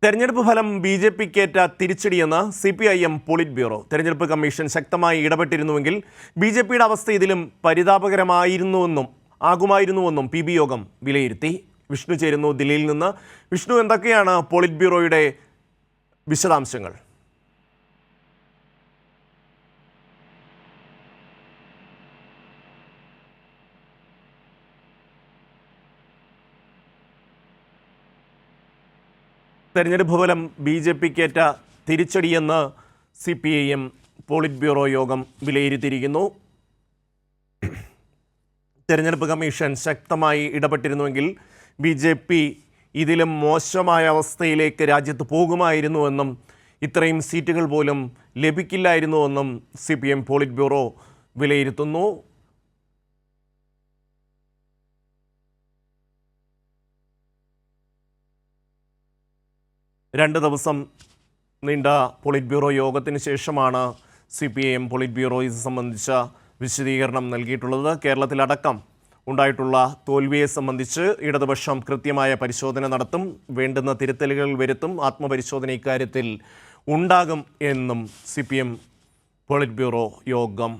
തെരഞ്ഞെടുപ്പ് ഫലം ബി.ജെ.പിക്കേറ്റ തിരിച്ചടിയെന്ന് CPIM polit bureau. തെരഞ്ഞെടുപ്പ് കമ്മീഷൻ ശക്തമായി ഇടപെട്ടിരുന്നുവെങ്കിൽ ബി.ജെ.പിയുടെ അവസ്ഥ ഇതിലും പരിതാപകരമായിരുന്നുവെന്നും PB യോഗം വിലയിരുത്തി. വിഷ്ണു ചേരുന്നു ദില്ലിയിൽ നിന്ന്. വിഷ്ണു, എന്തൊക്കെയാണ് പോളിറ്റ് ബ്യൂറോയുടെ വിശദാംശങ്ങൾ? തെരഞ്ഞെടുപ്പ് ഫലം ബി.ജെ.പിക്കേറ്റ തിരിച്ചടിയെന്ന് CPIM പോളിറ്റ് ബ്യൂറോ യോഗം വിലയിരുത്തിയിരിക്കുന്നു. തെരഞ്ഞെടുപ്പ് കമ്മീഷൻ ശക്തമായി ഇടപെട്ടിരുന്നുവെങ്കിൽ ബി.ജെ.പി ഇതിലും മോശമായ അവസ്ഥയിലേക്ക് രാജ്യത്ത് പോകുമായിരുന്നുവെന്നും ഇത്രയും സീറ്റുകൾ പോലും ലഭിക്കില്ലായിരുന്നുവെന്നും CPIM പോളിറ്റ് ബ്യൂറോ വിലയിരുത്തുന്നു. രണ്ട് ദിവസം നീണ്ട പോളിറ്റ് ബ്യൂറോ യോഗത്തിന് ശേഷമാണ് CPIM പോളിറ്റ് ബ്യൂറോ ഇത് സംബന്ധിച്ച വിശദീകരണം നൽകിയിട്ടുള്ളത്. കേരളത്തിലടക്കം ഉണ്ടായിട്ടുള്ള തോൽവിയെ സംബന്ധിച്ച് ഇടതുപക്ഷം കൃത്യമായ പരിശോധന നടത്തും, വേണ്ടുന്ന തിരുത്തലുകൾ വരുത്തും, ആത്മപരിശോധന ഇക്കാര്യത്തിൽ ഉണ്ടാകും എന്നും CPIM പോളിറ്റ് ബ്യൂറോ യോഗം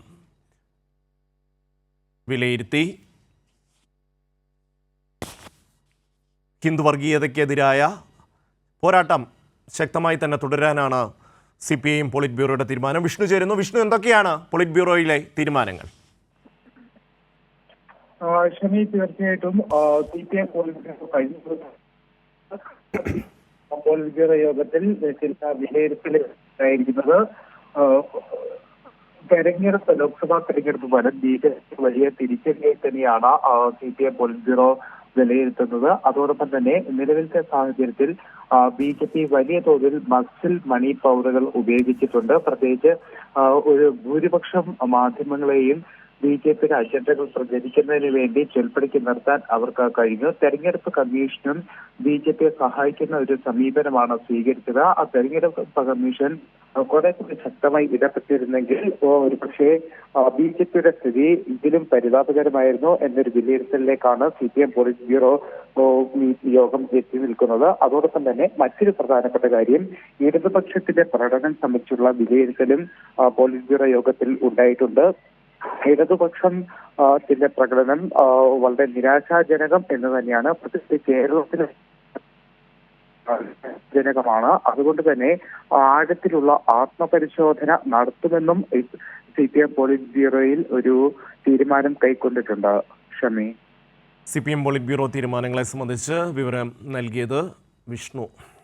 വിലയിരുത്തി. ഹിന്ദു വർഗീയതയ്ക്കെതിരായ പോരാട്ടം ശക്തമായി തന്നെ തുടരാനാണ് CPIM പോളിറ്റ് ബ്യൂറോയുടെ തീരുമാനം. വിഷ്ണു ചേരുന്നു. വിഷ്ണു, എന്തൊക്കെയാണ് പോളിറ്റ് ബ്യൂറോയിലെ തീരുമാനങ്ങൾ? തീർച്ചയായിട്ടും CPIM polit bureau polit bureau യോഗത്തിൽ ചില വിലയിരുത്തലായിരിക്കുന്നത് ലോക്സഭാ തെരഞ്ഞെടുപ്പ് ഫലം ബി.ജെ.പി വലിയ തിരിച്ചടിയായി തന്നെയാണ് CPIM പോളിറ്റ് ബ്യൂറോ വിലയിരുത്തുന്നത്. അതോടൊപ്പം തന്നെ നിലവിലത്തെ സാഹചര്യത്തിൽ ബി.ജെ.പി വലിയ തോതിൽ മസിൽ മണി പവറുകൾ ഉപയോഗിച്ചിട്ടുണ്ട്. പ്രത്യേകിച്ച് ഒരു ഭൂരിപക്ഷം മാധ്യമങ്ങളെയും ബി.ജെ.പിയുടെ അജണ്ടകൾ പ്രചരിക്കുന്നതിന് വേണ്ടി ചൊൽപ്പടിക്ക് നിർത്താൻ അവർക്ക് കഴിഞ്ഞു. തെരഞ്ഞെടുപ്പ് കമ്മീഷനും ബി.ജെ.പിയെ സഹായിക്കുന്ന ഒരു സമീപനമാണ് സ്വീകരിച്ചത്. ആ തെരഞ്ഞെടുപ്പ് കമ്മീഷൻ കുറെ കൂടി ശക്തമായി ഇടപെട്ടിരുന്നെങ്കിൽ ഒരു പക്ഷേ ബി.ജെ.പിയുടെ സ്ഥിതി ഇതിലും പരിതാപകരമായിരുന്നു എന്നൊരു വിലയിരുത്തലിലേക്കാണ് CPIM പോളിറ്റ് ബ്യൂറോ യോഗം എത്തി നിൽക്കുന്നത്. അതോടൊപ്പം തന്നെ മറ്റൊരു പ്രധാനപ്പെട്ട കാര്യം, ഇടതുപക്ഷത്തിന്റെ പ്രകടനം സംബന്ധിച്ചുള്ള വിലയിരുത്തലും പോളിറ്റ് ബ്യൂറോ യോഗത്തിൽ ഉണ്ടായിട്ടുണ്ട്. ഇടതുപക്ഷം പ്രകടനം വളരെ നിരാശാജനകം എന്ന് തന്നെയാണ്. പ്രത്യേകിച്ച് കേരളത്തിന് ജനകമാണ്. അതുകൊണ്ട് തന്നെ ആഴത്തിലുള്ള ആത്മപരിശോധന നടത്തുമെന്നും CPIM പോളിറ്റ് ബ്യൂറോയിൽ ഒരു തീരുമാനം കൈക്കൊണ്ടിട്ടുണ്ട്. CPIM പോളിറ്റ് ബ്യൂറോ തീരുമാനങ്ങളെ സംബന്ധിച്ച് വിവരം നൽകിയത് വിഷ്ണു.